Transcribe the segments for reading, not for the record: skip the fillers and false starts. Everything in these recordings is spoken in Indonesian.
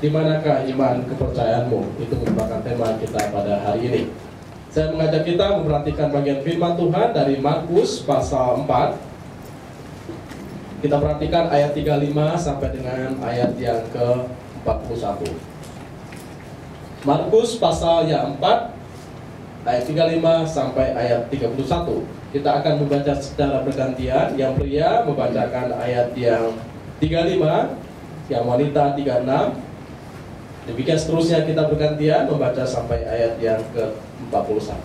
Di manakah iman kepercayaanmu? Itu merupakan tema kita pada hari ini. Saya mengajak kita memperhatikan bagian firman Tuhan dari Markus pasal 4. Kita perhatikan ayat 35 sampai dengan ayat yang ke-41. Markus pasal yang 4 ayat 35 sampai ayat 31. Kita akan membaca secara bergantian. Yang pria membacakan ayat yang 35, yang wanita 36. Demikian seterusnya kita bergantian membaca sampai ayat yang ke-41.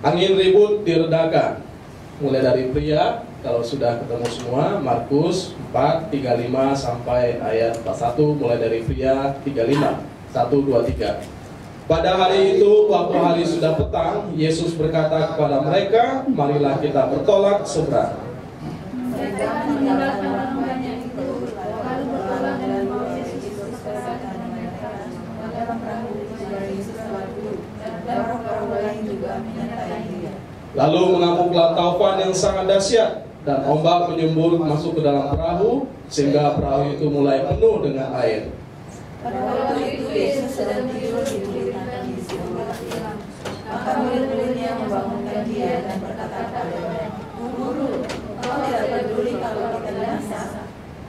Angin ribut diredakan. Mulai dari pria, kalau sudah ketemu semua, Markus 4, 35 sampai ayat 41, mulai dari pria 35, 1, 2, 3. Pada hari itu, waktu hari sudah petang, Yesus berkata kepada mereka, marilah kita bertolak seberang. Mereka meninggalkan orang banyak itu, lalu bertolak dan membawa Yesus bersama mereka dalam perahu dari Yesus lalu, dan orang lain juga menyertai dia. Lalu mengamuklah taufan yang sangat dahsyat, dan ombak menyembur masuk ke dalam perahu, sehingga perahu itu mulai penuh dengan air. Pada waktu itu Yesus sedang tidur di kulit di sebelah siang. Maka murid-muridnya membangunkan dia dan berkata kepadanya, Guru, kau tidak peduli kalau kita binasa?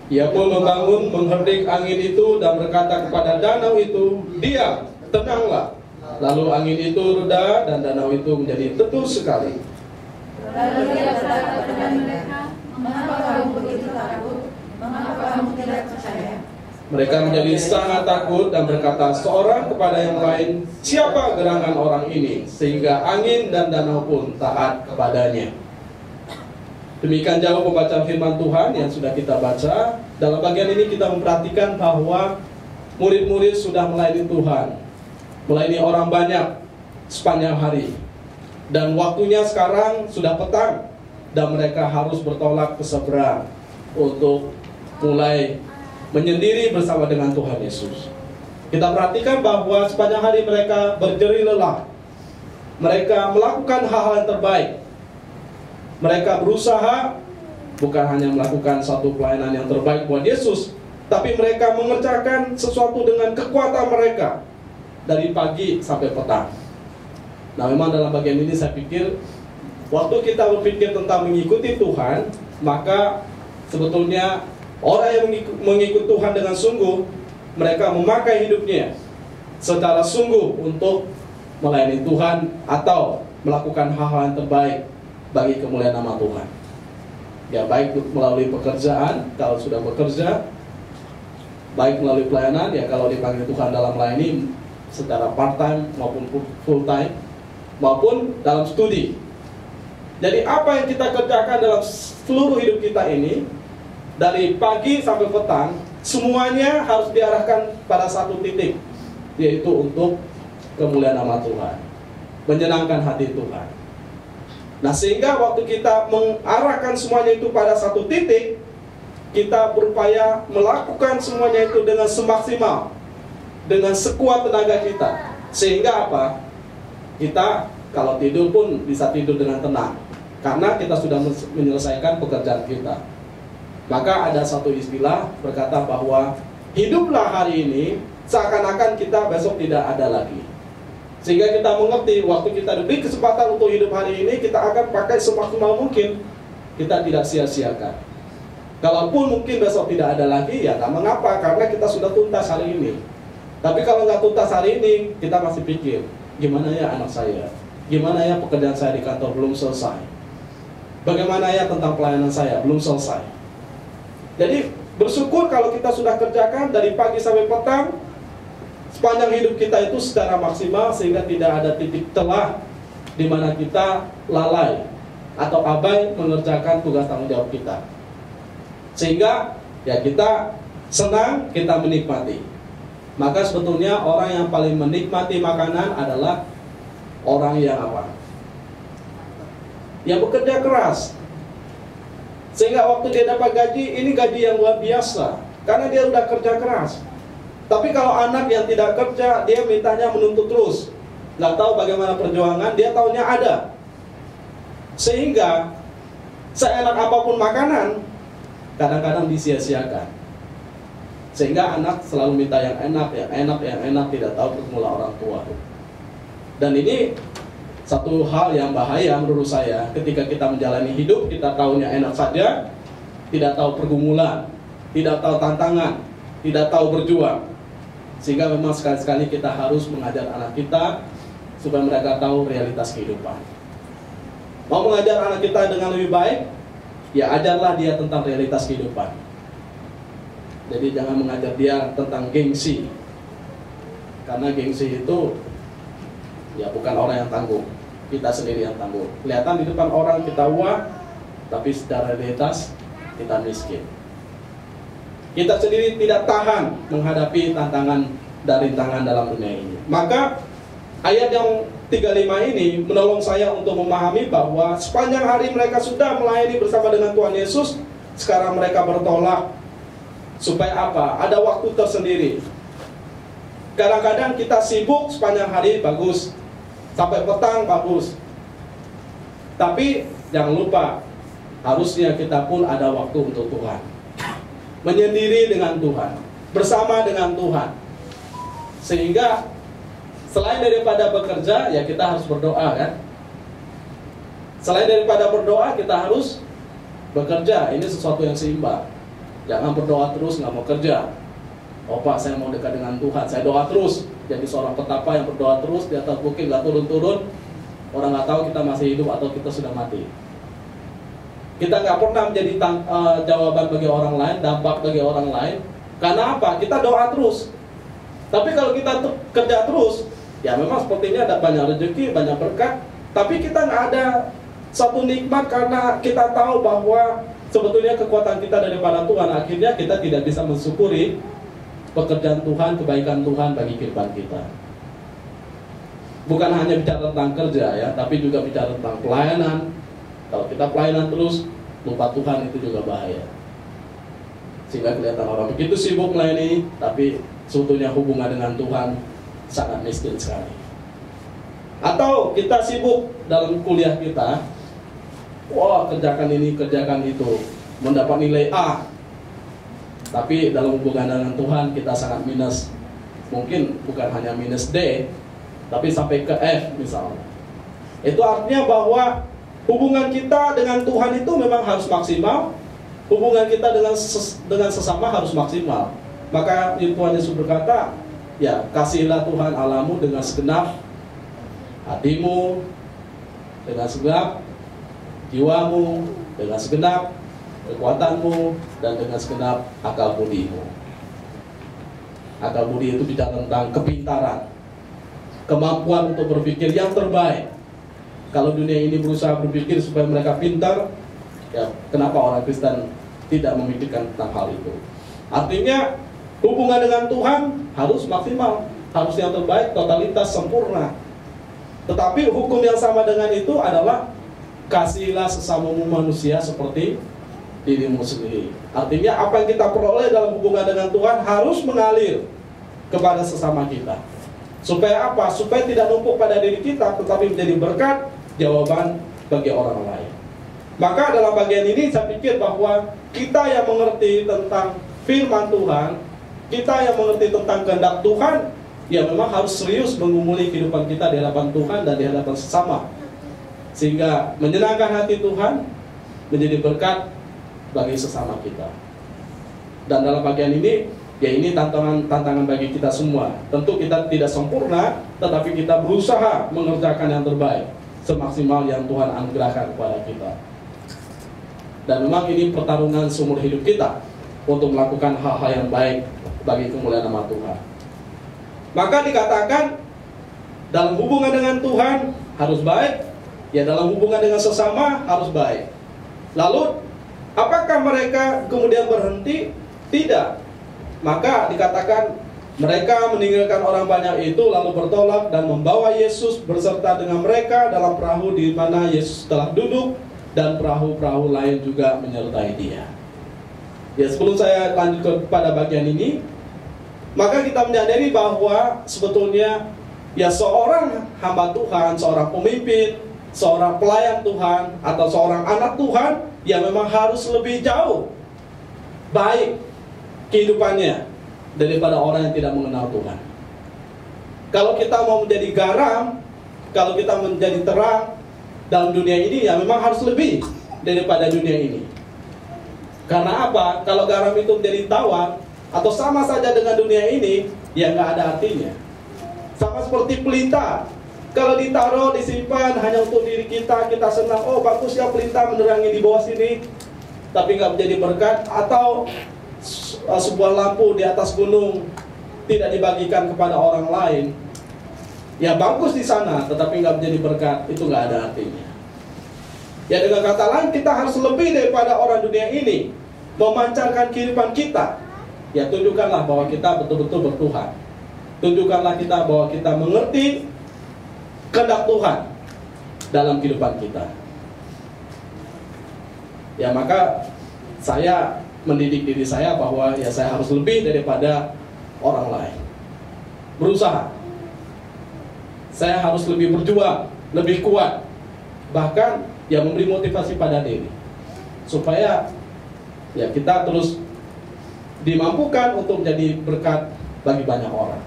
Ia pun membangun, mengherdik angin itu dan berkata kepada danau itu, diam, tenanglah. Lalu angin itu reda dan danau itu menjadi teduh sekali. Lalu dia berkata kepada mereka, mengapa kamu begitu takut? Mengapa kamu tidak percaya? Mereka menjadi sangat takut dan berkata seorang kepada yang lain, siapa gerangan orang ini sehingga angin dan danau pun taat kepadanya. Demikian jauh pembacaan firman Tuhan yang sudah kita baca. Dalam bagian ini kita memperhatikan bahwa murid-murid sudah melayani Tuhan, melayani orang banyak sepanjang hari, dan waktunya sekarang sudah petang dan mereka harus bertolak ke seberang untuk mulai menyendiri bersama dengan Tuhan Yesus. Kita perhatikan bahwa sepanjang hari mereka berjerih lelah. Mereka melakukan hal-hal yang terbaik. Mereka berusaha bukan hanya melakukan satu pelayanan yang terbaik buat Yesus, tapi mereka mengerjakan sesuatu dengan kekuatan mereka dari pagi sampai petang. Nah, memang dalam bagian ini saya pikir waktu kita berpikir tentang mengikuti Tuhan, maka sebetulnya orang yang mengikuti Tuhan dengan sungguh, mereka memakai hidupnya secara sungguh untuk melayani Tuhan atau melakukan hal-hal yang terbaik bagi kemuliaan nama Tuhan. Ya, baik melalui pekerjaan, kalau sudah bekerja, baik melalui pelayanan, ya kalau dipanggil Tuhan dalam melayani secara part-time maupun full-time, maupun dalam studi. Jadi apa yang kita kerjakan dalam seluruh hidup kita ini, dari pagi sampai petang, semuanya harus diarahkan pada satu titik, yaitu untuk kemuliaan nama Tuhan, menyenangkan hati Tuhan. Nah, sehingga waktu kita mengarahkan semuanya itu pada satu titik, kita berupaya melakukan semuanya itu dengan semaksimal, dengan sekuat tenaga kita. Sehingga apa? Kita kalau tidur pun bisa tidur dengan tenang, karena kita sudah menyelesaikan pekerjaan kita. Maka ada satu istilah berkata bahwa hiduplah hari ini seakan-akan kita besok tidak ada lagi. Sehingga kita mengerti waktu kita diberi kesempatan untuk hidup hari ini, kita akan pakai semaksimal mungkin. Kita tidak sia-siakan. Kalaupun mungkin besok tidak ada lagi, ya tak mengapa, karena kita sudah tuntas hari ini. Tapi kalau nggak tuntas hari ini, kita masih pikir, gimana ya anak saya? Gimana ya pekerjaan saya di kantor belum selesai? Bagaimana ya tentang pelayanan saya belum selesai? Jadi bersyukur kalau kita sudah kerjakan dari pagi sampai petang, sepanjang hidup kita itu secara maksimal, sehingga tidak ada titik telah di mana kita lalai atau abai mengerjakan tugas tanggung jawab kita. Sehingga ya kita senang, kita menikmati. Maka sebetulnya orang yang paling menikmati makanan adalah orang yang apa? Yang bekerja keras. Sehingga waktu dia dapat gaji, ini gaji yang luar biasa, karena dia udah kerja keras. Tapi kalau anak yang tidak kerja, dia mintanya menuntut terus, nggak tahu bagaimana perjuangan, dia taunya ada. Sehingga seenak apapun makanan, kadang-kadang disia-siakan. Sehingga anak selalu minta yang enak, tidak tahu pergumulan orang tua. Dan ini satu hal yang bahaya menurut saya. Ketika kita menjalani hidup, kita tahunya enak saja, tidak tahu pergumulan, tidak tahu tantangan, tidak tahu berjuang. Sehingga memang sekali-sekali kita harus mengajar anak kita supaya mereka tahu realitas kehidupan. Mau mengajar anak kita dengan lebih baik, ya ajarlah dia tentang realitas kehidupan. Jadi jangan mengajar dia tentang gengsi. Karena gengsi itu ya bukan orang yang tangguh, kita sendiri yang tangguh. Kelihatan di depan orang kita wah, tapi secara realitas kita miskin. Kita sendiri tidak tahan menghadapi tantangan dan rintangan dalam dunia ini. Maka ayat yang 35 ini menolong saya untuk memahami bahwa sepanjang hari mereka sudah melayani bersama dengan Tuhan Yesus, sekarang mereka bertolak. Supaya apa? Ada waktu tersendiri. Kadang-kadang kita sibuk sepanjang hari, bagus. Sampai petang, bagus. Tapi jangan lupa, harusnya kita pun ada waktu untuk Tuhan. Menyendiri dengan Tuhan, bersama dengan Tuhan. Sehingga selain daripada bekerja, ya kita harus berdoa, kan? Selain daripada berdoa, kita harus bekerja. Ini sesuatu yang seimbang. Jangan berdoa terus nggak mau kerja. Oh Pak, saya mau dekat dengan Tuhan, saya doa terus. Jadi seorang petapa yang berdoa terus di atas bukit nggak turun-turun, orang nggak tahu kita masih hidup atau kita sudah mati. Kita nggak pernah menjadi jawaban bagi orang lain, dampak bagi orang lain. Karena apa? Kita doa terus. Tapi kalau kita kerja terus, ya memang sepertinya ada banyak rezeki, banyak berkat. Tapi kita nggak ada satu nikmat karena kita tahu bahwa sebetulnya kekuatan kita daripada Tuhan. Akhirnya kita tidak bisa mensyukuri pekerjaan Tuhan, kebaikan Tuhan bagi kehidupan kita. Bukan hanya bicara tentang kerja ya, tapi juga bicara tentang pelayanan. Kalau kita pelayanan terus, lupa Tuhan, itu juga bahaya. Sehingga kelihatan orang begitu sibuk melayani, tapi sebetulnya hubungan dengan Tuhan sangat miskin sekali. Atau kita sibuk dalam kuliah kita, wah kerjakan ini, kerjakan itu, mendapat nilai A. Tapi dalam hubungan dengan Tuhan kita sangat minus. Mungkin bukan hanya minus D, tapi sampai ke F misalnya. Itu artinya bahwa hubungan kita dengan Tuhan itu memang harus maksimal. Hubungan kita dengan sesama harus maksimal. Maka Tuhan Yesus berkata, ya kasihilah Tuhan Allahmu dengan segenap hatimu, dengan segenap jiwamu, dengan segenap kekuatanmu, dan dengan segenap akal budimu. Akal budi itu bicara tentang kepintaran, kemampuan untuk berpikir yang terbaik. Kalau dunia ini berusaha berpikir supaya mereka pintar, ya kenapa orang Kristen tidak memikirkan tentang hal itu? Artinya hubungan dengan Tuhan harus maksimal, harus yang terbaik, totalitas, sempurna. Tetapi hukum yang sama dengan itu adalah kasihilah sesamamu manusia seperti dirimu sendiri. Artinya apa yang kita peroleh dalam hubungan dengan Tuhan harus mengalir kepada sesama kita. Supaya apa? Supaya tidak numpuk pada diri kita, tetapi menjadi berkat, jawaban bagi orang lain. Maka dalam bagian ini saya pikir bahwa kita yang mengerti tentang firman Tuhan, kita yang mengerti tentang kehendak Tuhan, ya memang harus serius mengumuli kehidupan kita di hadapan Tuhan dan di hadapan sesama. Sehingga menyenangkan hati Tuhan, menjadi berkat bagi sesama kita. Dan dalam bagian ini, ya ini tantangan bagi kita semua. Tentu kita tidak sempurna, tetapi kita berusaha mengerjakan yang terbaik, semaksimal yang Tuhan anugerahkan kepada kita. Dan memang ini pertarungan seumur hidup kita untuk melakukan hal-hal yang baik bagi kemuliaan nama Tuhan. Maka dikatakan dalam hubungan dengan Tuhan harus baik, ya dalam hubungan dengan sesama harus baik. Lalu apakah mereka kemudian berhenti? Tidak. Maka dikatakan mereka meninggalkan orang banyak itu lalu bertolak dan membawa Yesus beserta dengan mereka dalam perahu di mana Yesus telah duduk, dan perahu-perahu lain juga menyertai dia. Ya, sebelum saya lanjut kepada bagian ini, maka kita menyadari bahwa sebetulnya ya seorang hamba Tuhan, seorang pemimpin, seorang pelayan Tuhan, atau seorang anak Tuhan, ya memang harus lebih jauh baik kehidupannya daripada orang yang tidak mengenal Tuhan. Kalau kita mau menjadi garam, kalau kita menjadi terang dalam dunia ini, ya memang harus lebih daripada dunia ini. Karena apa? Kalau garam itu menjadi tawar atau sama saja dengan dunia ini, ya nggak ada artinya. Sama seperti pelita, kalau ditaruh, disimpan hanya untuk diri kita, kita senang, oh bagus ya pelita menerangi di bawah sini, tapi nggak menjadi berkat. Atau sebuah lampu di atas gunung tidak dibagikan kepada orang lain, ya bagus di sana, tetapi nggak menjadi berkat, itu nggak ada artinya. Ya dengan kata lain, kita harus lebih daripada orang dunia ini, memancarkan kehidupan kita. Ya tunjukkanlah bahwa kita betul-betul bertuhan. Tunjukkanlah kita bahwa kita mengerti kehendak Tuhan dalam kehidupan kita. Ya maka saya mendidik diri saya bahwa ya saya harus lebih daripada orang lain. Berusaha. Saya harus lebih berjuang, lebih kuat. Bahkan ya memberi motivasi pada diri. Supaya ya kita terus dimampukan untuk menjadi berkat bagi banyak orang.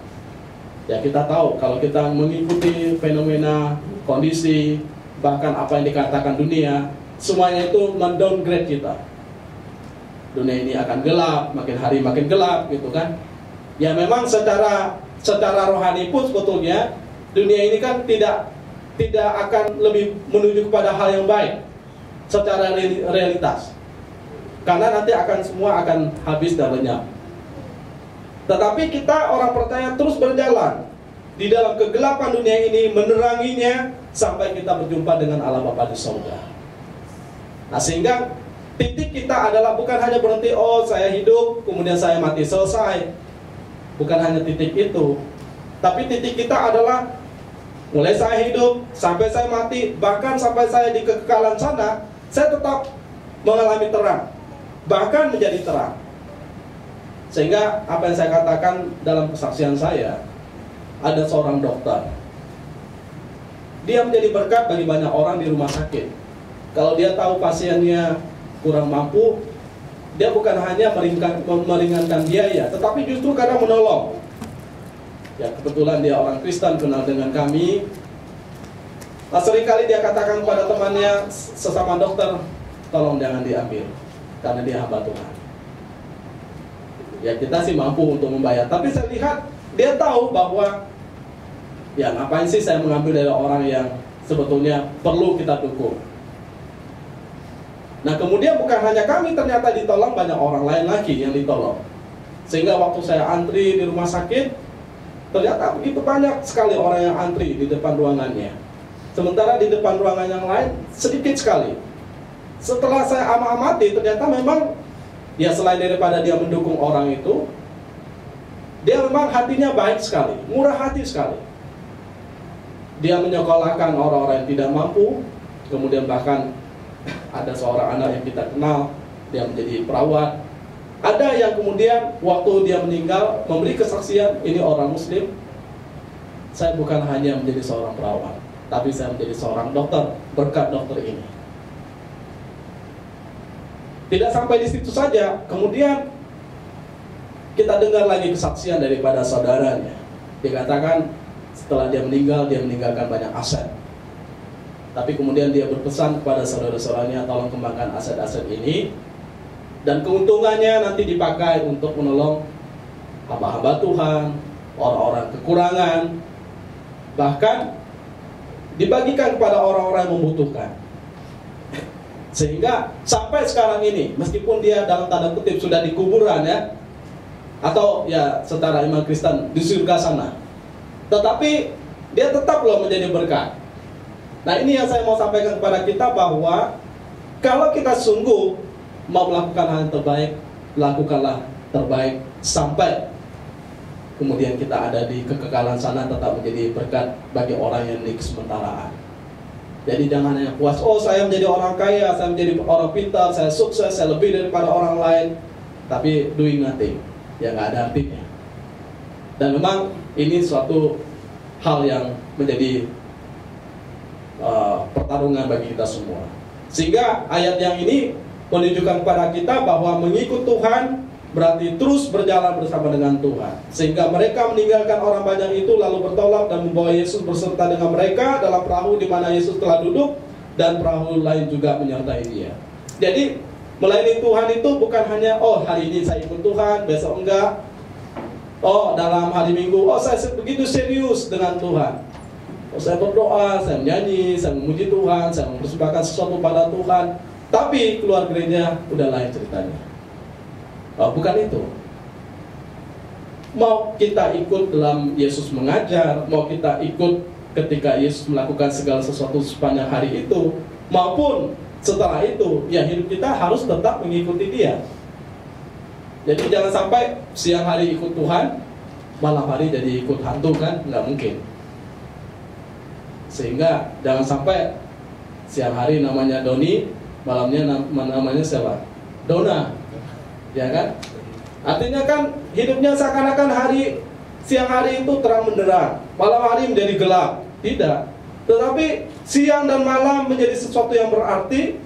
Ya kita tahu kalau kita mengikuti fenomena, kondisi, bahkan apa yang dikatakan dunia, semuanya itu mendowngrade kita. Dunia ini akan gelap, makin hari makin gelap gitu kan. Ya memang secara rohani pun sebetulnya dunia ini kan tidak akan lebih menuju kepada hal yang baik secara realitas. Karena nanti semua akan habis dan lenyap. Tetapi kita orang percaya terus berjalan di dalam kegelapan dunia ini, meneranginya sampai kita berjumpa dengan Allah Bapa di surga. Nah sehingga titik kita adalah bukan hanya berhenti, oh saya hidup, kemudian saya mati, selesai. Bukan hanya titik itu. Tapi titik kita adalah mulai saya hidup, sampai saya mati, bahkan sampai saya di kekekalan sana, saya tetap mengalami terang. Bahkan menjadi terang. Sehingga apa yang saya katakan dalam kesaksian saya, ada seorang dokter. Dia menjadi berkat bagi banyak orang di rumah sakit. Kalau dia tahu pasiennya kurang mampu, dia bukan hanya meringankan biaya, tetapi justru kadang menolong. Ya kebetulan dia orang Kristen, kenal dengan kami. Nah, seringkali dia katakan kepada temannya sesama dokter, tolong jangan diambil, karena dia hamba Tuhan. Ya kita sih mampu untuk membayar, tapi saya lihat dia tahu bahwa ya ngapain sih saya mengambil dari orang yang sebetulnya perlu kita dukung. Nah kemudian bukan hanya kami ternyata ditolong, banyak orang lain lagi yang ditolong. Sehingga waktu saya antri di rumah sakit, ternyata begitu banyak sekali orang yang antri di depan ruangannya. Sementara di depan ruangan yang lain sedikit sekali. Setelah saya amati, ternyata memang ya selain daripada dia mendukung orang itu, dia memang hatinya baik sekali, murah hati sekali. Dia menyekolahkan orang-orang yang tidak mampu. Kemudian bahkan ada seorang anak yang kita kenal, dia menjadi perawat. Ada yang kemudian waktu dia meninggal memberi kesaksian, ini orang Muslim, saya bukan hanya menjadi seorang perawat, tapi saya menjadi seorang dokter berkat dokter ini. Tidak sampai di situ saja, kemudian kita dengar lagi kesaksian daripada saudaranya. Dikatakan setelah dia meninggal, dia meninggalkan banyak aset. Tapi kemudian dia berpesan kepada saudara-saudaranya, tolong kembangkan aset-aset ini, dan keuntungannya nanti dipakai untuk menolong hamba-hamba Tuhan, orang-orang kekurangan, bahkan dibagikan kepada orang-orang yang membutuhkan. Sehingga sampai sekarang ini, meskipun dia dalam tanda kutip sudah di kuburan ya, atau ya secara iman Kristen di surga sana, tetapi dia tetap loh menjadi berkat. Nah ini yang saya mau sampaikan kepada kita, bahwa kalau kita sungguh mau melakukan hal yang terbaik, lakukanlah terbaik sampai kemudian kita ada di kekekalan sana, tetap menjadi berkat bagi orang yang di kesementaraan. Jadi jangan hanya puas, oh saya menjadi orang kaya, saya menjadi orang pintar, saya sukses, saya lebih daripada orang lain, tapi doing nothing, ya nggak ada artinya. Dan memang ini suatu hal yang menjadi pertarungan bagi kita semua. Sehingga ayat yang ini menunjukkan kepada kita bahwa mengikut Tuhan berarti terus berjalan bersama dengan Tuhan. Sehingga mereka meninggalkan orang banyak itu lalu bertolak dan membawa Yesus berserta dengan mereka dalam perahu di mana Yesus telah duduk, dan perahu lain juga menyertai dia. Jadi melayani Tuhan itu bukan hanya hari ini saya ikut Tuhan, besok enggak. Dalam hari Minggu saya begitu serius dengan Tuhan. Saya berdoa, saya menyanyi, saya memuji Tuhan, saya mempersembahkan sesuatu pada Tuhan. Tapi keluar gereja udah lain ceritanya. Bukan itu. Mau kita ikut dalam Yesus mengajar, mau kita ikut ketika Yesus melakukan segala sesuatu sepanjang hari itu, maupun setelah itu, ya hidup kita harus tetap mengikuti Dia. Jadi jangan sampai siang hari ikut Tuhan, malam hari jadi ikut hantu, kan? Nggak mungkin. Sehingga jangan sampai siang hari namanya Doni, malamnya namanya siapa? Dona. Ya kan? Artinya kan hidupnya seakan-akan siang hari itu terang benderang, malam hari menjadi gelap. Tidak. Tetapi siang dan malam menjadi sesuatu yang berarti,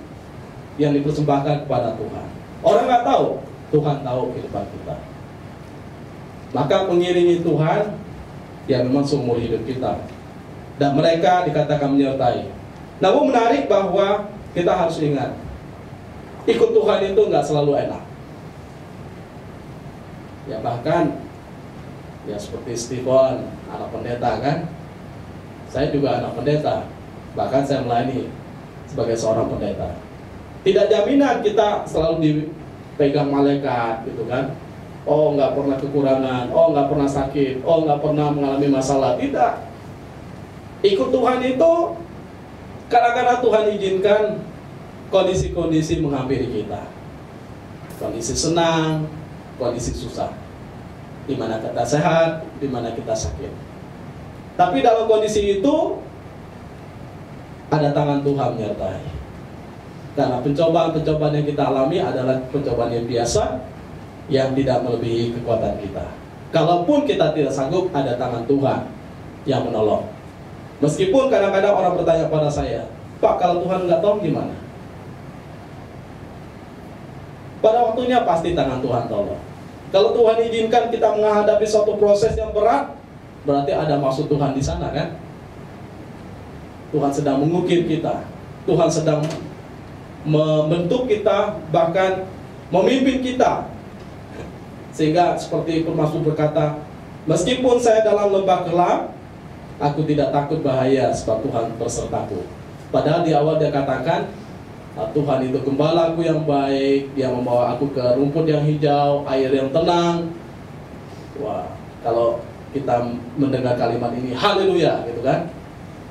yang dipersembahkan kepada Tuhan. Orang nggak tahu, Tuhan tahu kehidupan kita. Maka mengiringi Tuhan yang memang seumur hidup kita. Dan mereka dikatakan menyertai. Namun menarik bahwa kita harus ingat, ikut Tuhan itu nggak selalu enak. Ya bahkan ya seperti Stephen, anak pendeta kan. Saya juga anak pendeta. Bahkan saya melayani sebagai seorang pendeta. Tidak jaminan kita selalu dipegang malaikat gitu kan. Nggak pernah kekurangan, nggak pernah sakit, nggak pernah mengalami masalah. Tidak. Ikut Tuhan itu kadang-kadang Tuhan izinkan kondisi-kondisi menghampiri kita. Kondisi senang, kondisi susah, di mana kita sehat, di mana kita sakit. Tapi dalam kondisi itu ada tangan Tuhan menyertai. Karena pencobaan-pencobaan yang kita alami adalah pencobaan yang biasa, yang tidak melebihi kekuatan kita. Kalaupun kita tidak sanggup, ada tangan Tuhan yang menolong. Meskipun kadang-kadang orang bertanya pada saya, Pak, kalau Tuhan nggak tahu gimana? Pada waktunya pasti tangan Tuhan tolong. Kalau Tuhan izinkan kita menghadapi suatu proses yang berat, berarti ada maksud Tuhan di sana, kan? Tuhan sedang mengukir kita, Tuhan sedang membentuk kita, bahkan memimpin kita. Sehingga seperti Mazmur berkata, meskipun saya dalam lembah gelap, aku tidak takut bahaya, sebab Tuhan bersertaku. Padahal di awal dia katakan, Tuhan itu gembalaku yang baik, Dia membawa aku ke rumput yang hijau, air yang tenang. Wah, kalau kita mendengar kalimat ini, haleluya, gitu kan?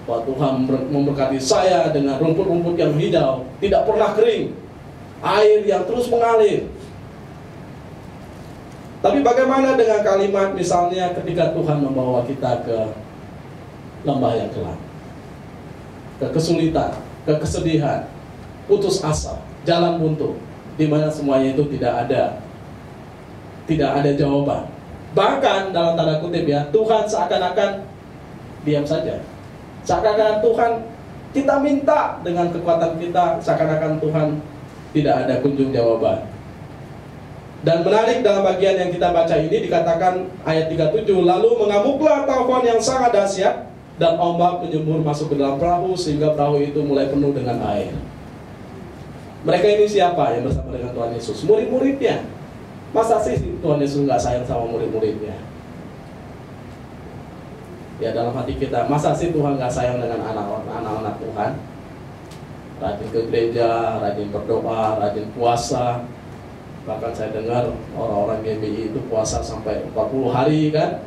Wah, Tuhan memberkati saya dengan rumput-rumput yang hijau, tidak pernah kering, air yang terus mengalir. Tapi bagaimana dengan kalimat misalnya ketika Tuhan membawa kita ke lembah yang gelap, ke kesulitan, ke kesedihan, putus asa, jalan buntu, di mana semuanya itu tidak ada jawaban. Bahkan dalam tanda kutip ya, Tuhan seakan-akan diam saja. Seakan-akan Tuhan, kita minta dengan kekuatan kita, seakan-akan Tuhan tidak ada kunjung jawaban. Dan menarik dalam bagian yang kita baca ini dikatakan ayat 37, lalu mengamuklah taufan yang sangat dahsyat dan ombak menyembur masuk ke dalam perahu sehingga perahu itu mulai penuh dengan air. Mereka ini siapa yang bersama dengan Tuhan Yesus? Murid-muridnya. Masa sih Tuhan Yesus nggak sayang sama murid-muridnya? Ya dalam hati kita, masa sih Tuhan nggak sayang dengan anak-anak Tuhan? Rajin ke gereja, rajin berdoa, rajin puasa. Bahkan saya dengar orang-orang GBI itu puasa sampai 40 hari kan.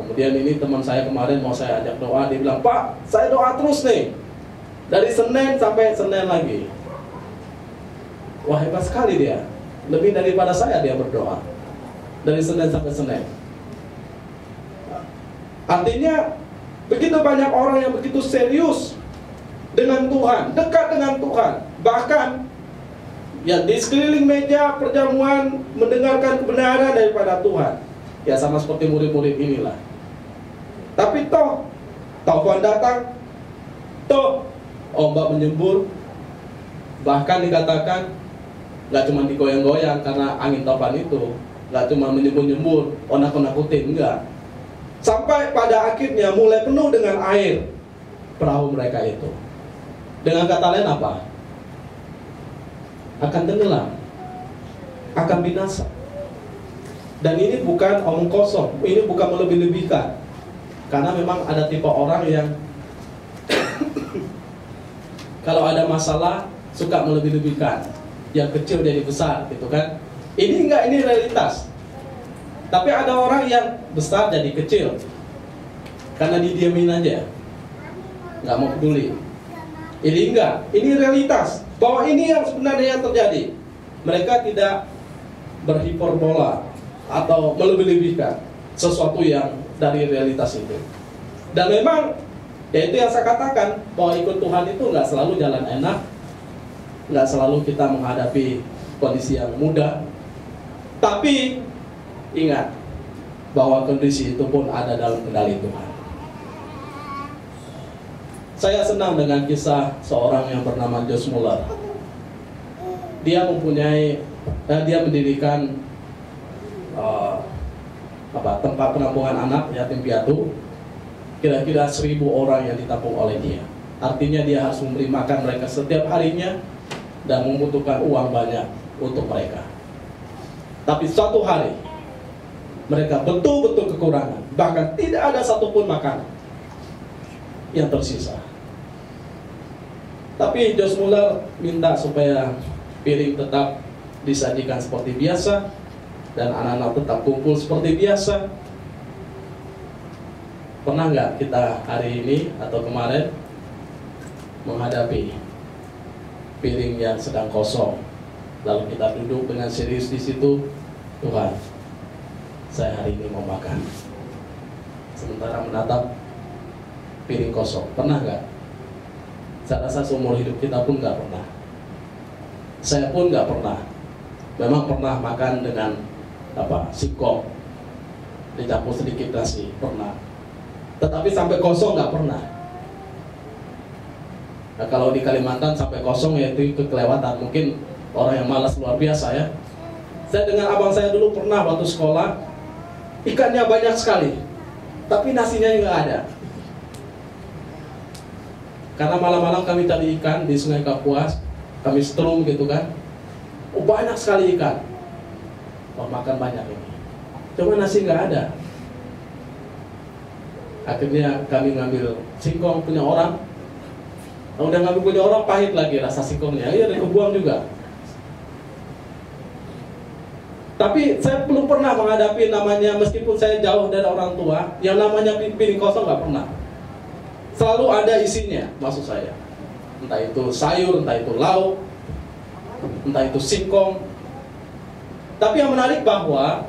Kemudian ini teman saya kemarin mau saya ajak doa, dia bilang, Pak, saya doa terus nih, dari Senin sampai Senin lagi. Wah, hebat sekali dia. Lebih daripada saya dia berdoa, dari Senin sampai Senin. Artinya begitu banyak orang yang begitu serius dengan Tuhan, dekat dengan Tuhan. Bahkan ya di sekeliling meja perjamuan mendengarkan kebenaran daripada Tuhan. Ya sama seperti murid-murid inilah. Tapi taufan datang, ombak menyembur. Bahkan dikatakan Nggak cuma digoyang-goyang karena angin topan itu, nggak cuma menyembur-nyembur, nakut-nakutin, enggak. Sampai pada akhirnya mulai penuh dengan air perahu mereka itu. Dengan kata lain apa? Akan tenggelam, akan binasa. Dan ini bukan omong kosong, ini bukan melebih-lebihkan. Karena memang ada tipe orang yang kalau ada masalah suka melebih-lebihkan, yang kecil jadi besar, gitu kan? Ini enggak, ini realitas. Tapi ada orang yang besar jadi kecil karena didiamin aja, nggak mau peduli. Ini enggak, ini realitas bahwa ini yang sebenarnya yang terjadi. Mereka tidak berhiperbola atau melebih-lebihkan sesuatu yang dari realitas itu. Dan memang ya itu yang saya katakan, bahwa ikut Tuhan itu nggak selalu jalan enak, nggak selalu kita menghadapi kondisi yang mudah. Tapi ingat bahwa kondisi itu pun ada dalam kendali Tuhan. Saya senang dengan kisah seorang yang bernama Josh Muller. Dia mendirikan tempat penampungan anak yatim piatu. Kira-kira 1.000 orang yang ditampung oleh dia. Artinya dia harus memberi makan mereka setiap harinya dan membutuhkan uang banyak untuk mereka. Tapi suatu hari mereka betul-betul kekurangan, bahkan tidak ada satupun makanan yang tersisa. Tapi Josh Muller minta supaya piring tetap disajikan seperti biasa dan anak-anak tetap kumpul seperti biasa. Pernah nggak kita hari ini atau kemarin menghadapi piring yang sedang kosong, lalu kita duduk dengan serius di situ, Tuhan, saya hari ini mau makan. Sementara menatap piring kosong, pernah nggak? Saya rasa seumur hidup kita pun nggak pernah. Saya pun nggak pernah. Memang pernah makan dengan singkong, dicampur sedikit nasi, pernah. Tetapi sampai kosong nggak pernah. Nah, kalau di Kalimantan sampai kosong ya itu kelewatan. Mungkin orang yang malas luar biasa ya. Saya dengan abang saya dulu pernah waktu sekolah, ikannya banyak sekali, tapi nasinya nggak ada. Karena malam-malam kami cari ikan di Sungai Kapuas, kami strum gitu kan. Oh, banyak sekali ikan. Wah, makan banyak ini. Cuma nasi nggak ada. Akhirnya kami ngambil singkong punya orang. Nah, udah ngambil punya orang, pahit lagi rasa singkongnya. Iya, dan kebuang juga. Tapi saya belum pernah menghadapi namanya, meskipun saya jauh dari orang tua, yang namanya piring kosong nggak pernah. Selalu ada isinya, maksud saya. Entah itu sayur, entah itu lauk, entah itu singkong. Tapi yang menarik bahwa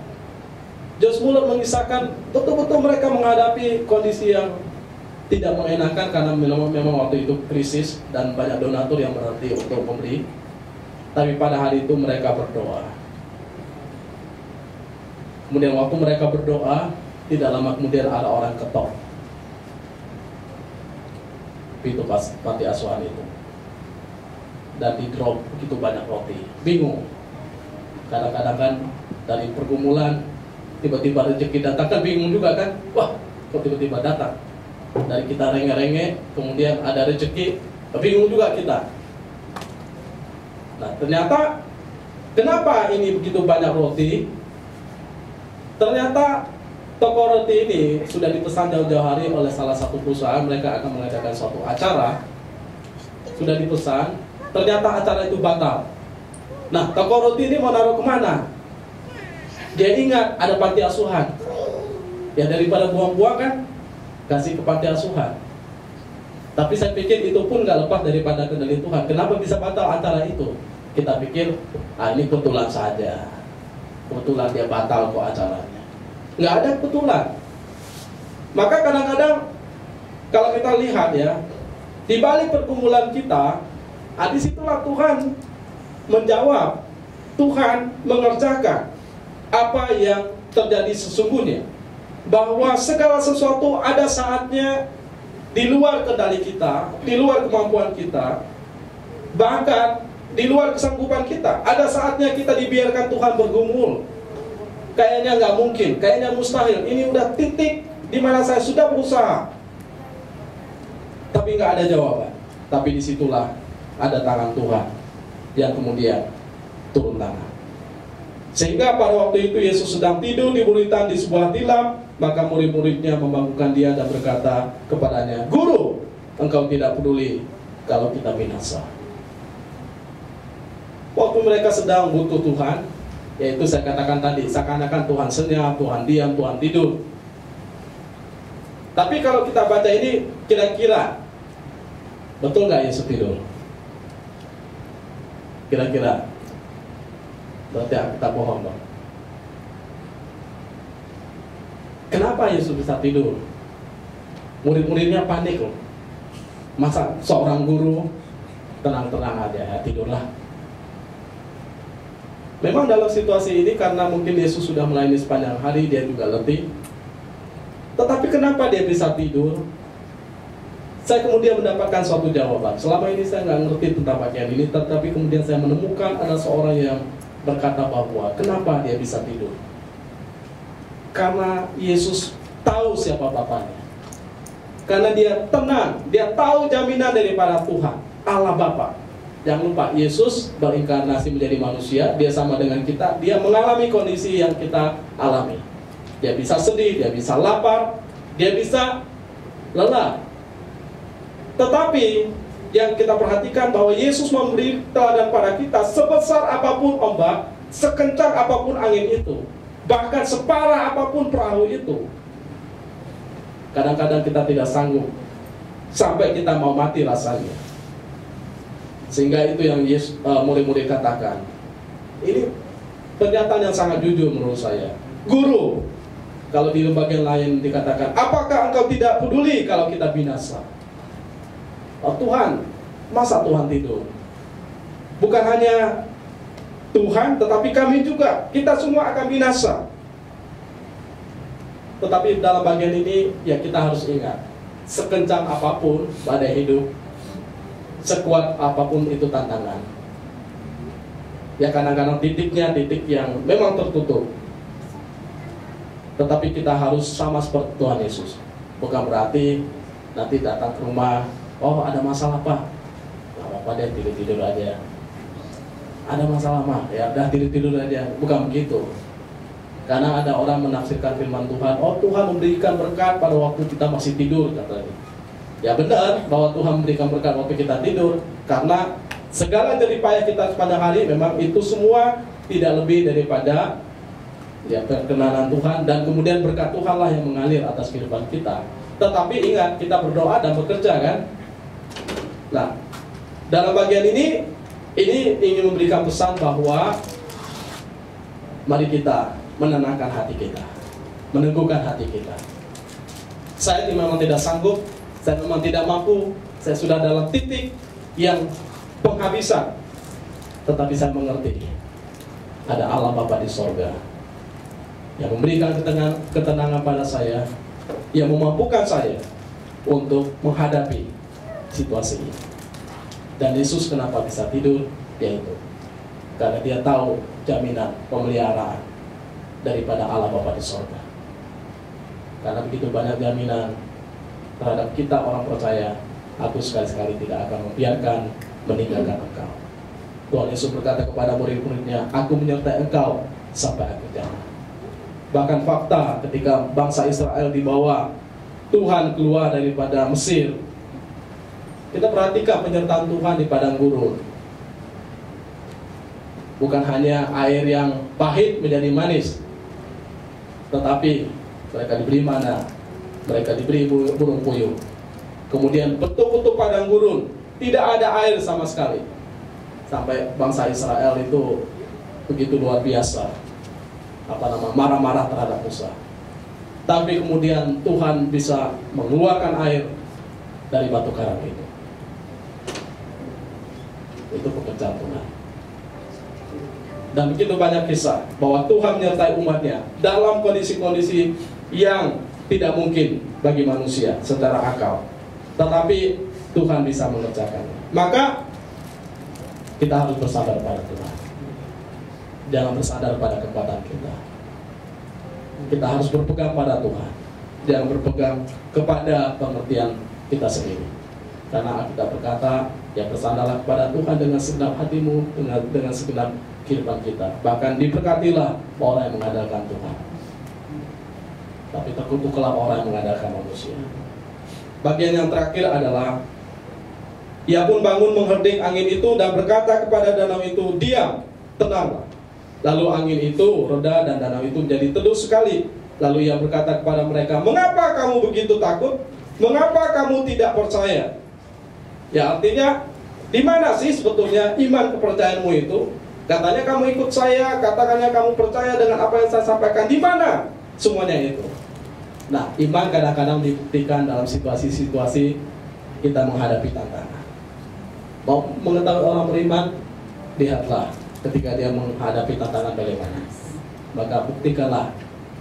Josh Muller mengisahkan betul-betul mereka menghadapi kondisi yang tidak mengenakan karena memang waktu itu krisis dan banyak donatur yang berhenti untuk memberi. Tapi pada hari itu mereka berdoa. Kemudian waktu mereka berdoa, tidak lama kemudian ada orang ketok pintu panti asuhan itu, dan di drop begitu banyak roti. Bingung. Kadang-kadang kan dari pergumulan tiba-tiba rezeki datang, kan bingung juga kan. Wah, kok tiba-tiba datang? Dari kita renge-renge, kemudian ada rezeki, bingung juga kita. Nah, ternyata kenapa ini begitu banyak roti? Ternyata toko roti ini sudah dipesan jauh-jauh hari oleh salah satu perusahaan. Mereka akan mengadakan suatu acara. Sudah dipesan, ternyata acara itu batal. Nah, toko roti ini mau naruh kemana? Dia ingat ada panti asuhan. Ya, daripada buang-buang kan, kasih ke panti asuhan. Tapi saya pikir itu pun nggak lepas daripada kendali Tuhan. Kenapa bisa batal acara itu? Kita pikir, ini kebetulan saja. Kebetulan dia batal kok acaranya. Nggak ada kebetulan. Maka kadang-kadang kalau kita lihat ya, di balik pergumulan kita, disitulah Tuhan menjawab. Tuhan mengerjakan apa yang terjadi sesungguhnya. Bahwa segala sesuatu ada saatnya di luar kendali kita, di luar kemampuan kita. Bahkan di luar kesanggupan kita. Ada saatnya kita dibiarkan Tuhan bergumul. Kayaknya nggak mungkin, kayaknya mustahil. Ini udah titik di mana saya sudah berusaha, tapi nggak ada jawaban. Tapi disitulah ada tangan Tuhan yang kemudian turun tangan. Sehingga pada waktu itu Yesus sedang tidur di buritan di sebuah tilam, maka murid-muridnya membangunkan dia dan berkata kepadanya, "Guru, engkau tidak peduli kalau kita binasa." Waktu mereka sedang butuh Tuhan, yaitu saya katakan tadi, seakan-akan Tuhan senyap, Tuhan diam, Tuhan tidur. Tapi kalau kita baca ini, kira-kira betul nggak Yesus tidur? Kira-kira berarti kita bohong dong. Kenapa Yesus bisa tidur? Murid-muridnya panik loh. Masa seorang guru tenang-tenang aja ya, tidurlah. Memang dalam situasi ini karena mungkin Yesus sudah melayani sepanjang hari, dia juga letih. Tetapi kenapa dia bisa tidur? Saya kemudian mendapatkan suatu jawaban. Selama ini saya nggak ngerti tentang bagian ini, tetapi kemudian saya menemukan ada seorang yang berkata bahwa kenapa dia bisa tidur? Karena Yesus tahu siapa Bapaknya. Karena dia tenang, dia tahu jaminan daripada Tuhan, Allah Bapa. Jangan lupa, Yesus berinkarnasi menjadi manusia, dia sama dengan kita, dia mengalami kondisi yang kita alami. Dia bisa sedih, dia bisa lapar, dia bisa lelah. Tetapi yang kita perhatikan bahwa Yesus memberi teladan pada kita, sebesar apapun ombak, sekencang apapun angin itu, bahkan separah apapun perahu itu, kadang-kadang kita tidak sanggup, sampai kita mau mati rasanya. Sehingga itu yang murid-murid katakan. Ini pernyataan yang sangat jujur menurut saya. Guru, kalau di bagian lain dikatakan, apakah engkau tidak peduli kalau kita binasa? Oh Tuhan, masa Tuhan tidur? Bukan hanya Tuhan, tetapi kami juga, kita semua akan binasa. Tetapi dalam bagian ini, ya kita harus ingat, sekencang apapun badai hidup, sekuat apapun itu tantangan, ya kadang-kadang titiknya titik yang memang tertutup. Tetapi kita harus sama seperti Tuhan Yesus. Bukan berarti nanti datang ke rumah, oh ada masalah Pak, nggak apa-apa deh, tidur-tidur aja. Ada masalah mah, ya udah tidur-tidur aja. Bukan begitu. Karena ada orang menafsirkan firman Tuhan, oh Tuhan memberikan berkat pada waktu kita masih tidur, katanya. Ya benar bahwa Tuhan memberikan berkat waktu kita tidur, karena segala jerih payah kita sepanjang hari memang itu semua tidak lebih daripada ya perkenanan Tuhan, dan kemudian berkat Tuhanlah yang mengalir atas kehidupan kita. Tetapi ingat, kita berdoa dan bekerja kan. Nah, dalam bagian ini ingin memberikan pesan bahwa mari kita menenangkan hati kita, meneguhkan hati kita. Saya memang tidak sanggup, saya memang tidak mampu, saya sudah dalam titik yang penghabisan. Tetapi saya mengerti, ada Allah Bapa di sorga yang memberikan ketenangan pada saya, yang memampukan saya untuk menghadapi situasi ini. Dan Yesus kenapa bisa tidur? Yaitu karena dia tahu jaminan pemeliharaan daripada Allah Bapa di sorga. Karena begitu banyak jaminan terhadap kita orang percaya, aku sekali-sekali tidak akan membiarkan meninggalkan engkau. Tuhan Yesus berkata kepada murid-muridnya, aku menyertai engkau sampai akhir zaman. Bahkan fakta ketika bangsa Israel dibawa Tuhan keluar daripada Mesir, kita perhatikan penyertaan Tuhan di padang gurun. Bukan hanya air yang pahit menjadi manis, tetapi mereka diberi mana, mereka diberi burung puyuh. Kemudian betul-betul padang gurun, tidak ada air sama sekali. Sampai bangsa Israel itu begitu luar biasa, marah-marah terhadap Musa. Tapi kemudian Tuhan bisa mengeluarkan air dari batu karang itu. Itu pekerjaan Tuhan. Dan begitu banyak kisah bahwa Tuhan menyertai umatnya dalam kondisi-kondisi yang tidak mungkin bagi manusia secara akal, tetapi Tuhan bisa mengerjakannya. Maka Kita harus bersandar pada Tuhan. Jangan bersandar pada kekuatan kita. Kita harus berpegang pada Tuhan. Jangan berpegang kepada pengertian kita sendiri. Karena kita berkata, ya bersandarlah kepada Tuhan dengan segenap hatimu, dengan segenap kehidupan kita. Bahkan diberkatilah orang yang mengandalkan Tuhan. Tapi terkutuklah orang yang mengandalkan manusia. Bagian yang terakhir adalah, ia pun bangun mengherdik angin itu dan berkata kepada danau itu, diam, tenanglah. Lalu angin itu reda dan danau itu menjadi teduh sekali. Lalu ia berkata kepada mereka, mengapa kamu begitu takut? Mengapa kamu tidak percaya? Ya artinya, di mana sih sebetulnya iman kepercayaanmu itu? Katanya kamu ikut saya, katakannya kamu percaya dengan apa yang saya sampaikan. Di mana semuanya itu? Nah, iman kadang-kadang dibuktikan dalam situasi-situasi kita menghadapi tantangan. Mau mengetahui orang beriman? Lihatlah ketika dia menghadapi tantangan bagaimana. Maka buktikanlah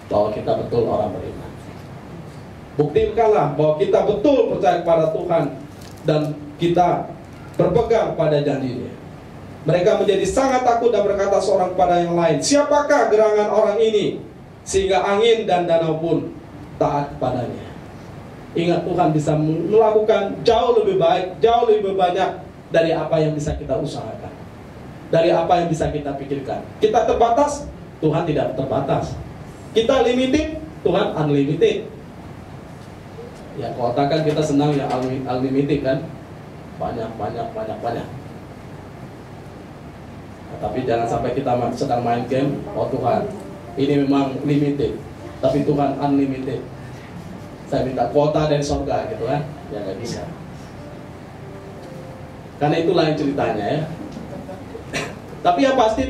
bahwa kita betul orang beriman. Buktikanlah bahwa kita betul percaya kepada Tuhan dan kita berpegang pada janjinya. Mereka menjadi sangat takut dan berkata seorang kepada yang lain, siapakah gerangan orang ini sehingga angin dan danau pun taat kepadanya. Ingat, Tuhan bisa melakukan jauh lebih baik, jauh lebih banyak dari apa yang bisa kita usahakan, dari apa yang bisa kita pikirkan. Kita terbatas, Tuhan tidak terbatas. Kita limited, Tuhan unlimited. Ya, kalau kan kita senang yang unlimited kan, banyak. Nah, tapi jangan sampai kita sedang main game, oh Tuhan, ini memang limited, tapi Tuhan unlimited. Saya minta kuota dari surga gitu kan, ya nggak bisa. Karena itu lain ceritanya ya. Tapi yang pasti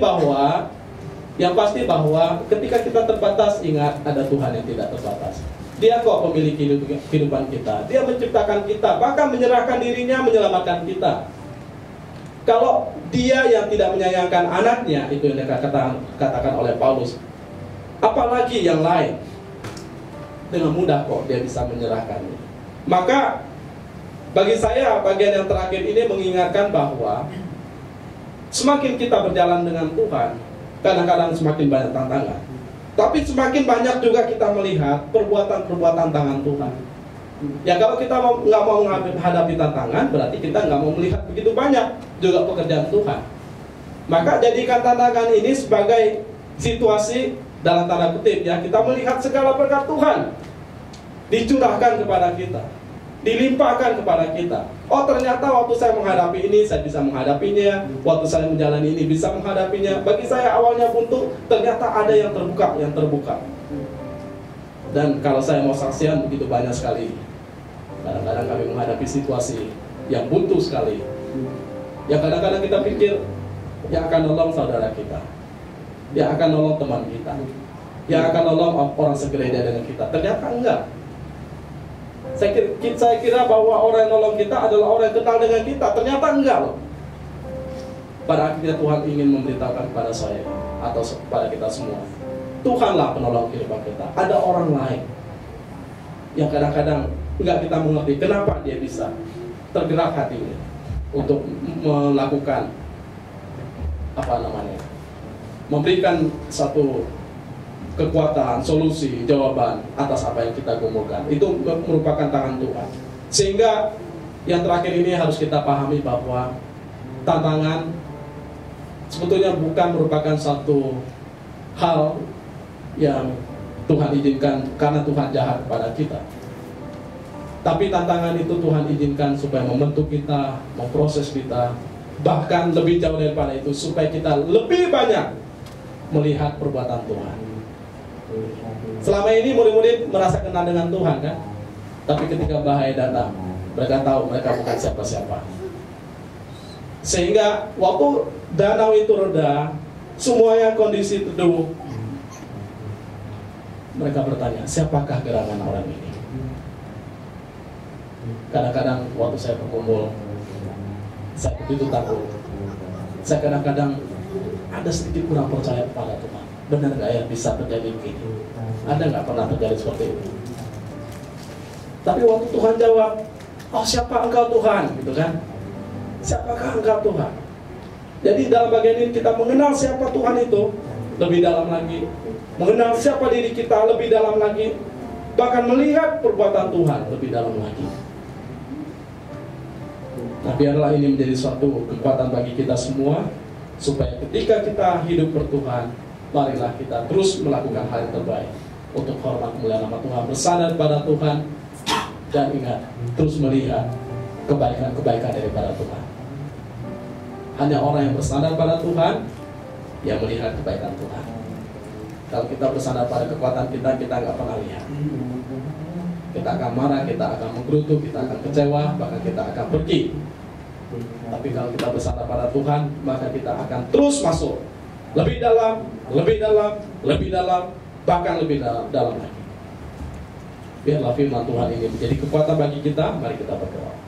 bahwa ketika kita terbatas, ingat ada Tuhan yang tidak terbatas. Dia kok pemilik kehidupan kita. Dia menciptakan kita, bahkan menyerahkan dirinya menyelamatkan kita. Kalau dia yang tidak menyayangkan anaknya, itu yang dikatakan oleh Paulus, apalagi yang lain, dengan mudah kok dia bisa menyerahkannya. Maka bagi saya bagian yang terakhir ini mengingatkan bahwa semakin kita berjalan dengan Tuhan, kadang-kadang semakin banyak tantangan. Tapi semakin banyak juga kita melihat perbuatan-perbuatan tangan Tuhan. Ya kalau kita nggak mau menghadapi tantangan, berarti kita nggak mau melihat begitu banyak juga pekerjaan Tuhan. Maka jadikan tantangan ini sebagai situasi dalam tanda kutip ya, kita melihat segala berkat Tuhan dicurahkan kepada kita, dilimpahkan kepada kita. Oh ternyata waktu saya menghadapi ini, saya bisa menghadapinya. Waktu saya menjalani ini, bisa menghadapinya. Bagi saya awalnya buntu, ternyata ada yang terbuka. Dan kalau saya mau saksian, begitu banyak sekali. Kadang-kadang kami menghadapi situasi yang buntu sekali. Yang kadang-kadang kita pikir, yang akan nolong saudara kita, yang akan nolong teman kita, yang akan nolong orang segereja dengan kita. Ternyata enggak. Saya kira bahwa orang yang nolong kita adalah orang yang kenal dengan kita. Ternyata enggak loh. Pada akhirnya Tuhan ingin memberitahukan kepada saya atau kepada kita semua, Tuhanlah penolong kehidupan kita. Ada orang lain yang kadang-kadang enggak kita mengerti kenapa dia bisa tergerak hatinya untuk melakukan memberikan satu kekuatan, solusi, jawaban atas apa yang kita gumulkan. Itu merupakan tangan Tuhan. Sehingga yang terakhir ini harus kita pahami bahwa tantangan sebetulnya bukan merupakan satu hal yang Tuhan izinkan karena Tuhan jahat kepada kita. Tapi tantangan itu Tuhan izinkan supaya membentuk kita, memproses kita, bahkan lebih jauh daripada itu supaya kita lebih banyak melihat perbuatan Tuhan. Selama ini murid-murid merasa kenal dengan Tuhan kan? Tapi ketika bahaya datang, mereka tahu mereka bukan siapa-siapa. Sehingga waktu danau itu reda, semuanya kondisi teduh, mereka bertanya, siapakah gerangan orang ini? Kadang-kadang waktu saya berkumpul, saya begitu takut. Saya kadang-kadang ada sedikit kurang percaya kepada Tuhan. Benar nggak ya bisa terjadi begini? Ada nggak pernah terjadi seperti itu? Tapi waktu Tuhan jawab, oh siapa engkau Tuhan? Gitu kan? Siapakah engkau Tuhan? Jadi dalam bagian ini kita mengenal siapa Tuhan itu lebih dalam lagi, mengenal siapa diri kita lebih dalam lagi, bahkan melihat perbuatan Tuhan lebih dalam lagi. Nah, biarlah ini menjadi suatu kekuatan bagi kita semua, supaya ketika kita hidup bertuhan, marilah kita terus melakukan hal yang terbaik untuk hormat kemuliaan nama Tuhan, bersandar pada Tuhan, dan ingat terus melihat kebaikan-kebaikan daripada Tuhan. Hanya orang yang bersandar pada Tuhan yang melihat kebaikan Tuhan. Kalau kita bersandar pada kekuatan kita nggak pernah lihat. Kita akan marah, kita akan menggerutu, kita akan kecewa, bahkan kita akan pergi. Tapi kalau kita bersandar pada Tuhan, maka kita akan terus masuk lebih dalam, lebih dalam, lebih dalam, bahkan lebih dalam lagi. Biarlah firman Tuhan ini menjadi kekuatan bagi kita. Mari kita berdoa.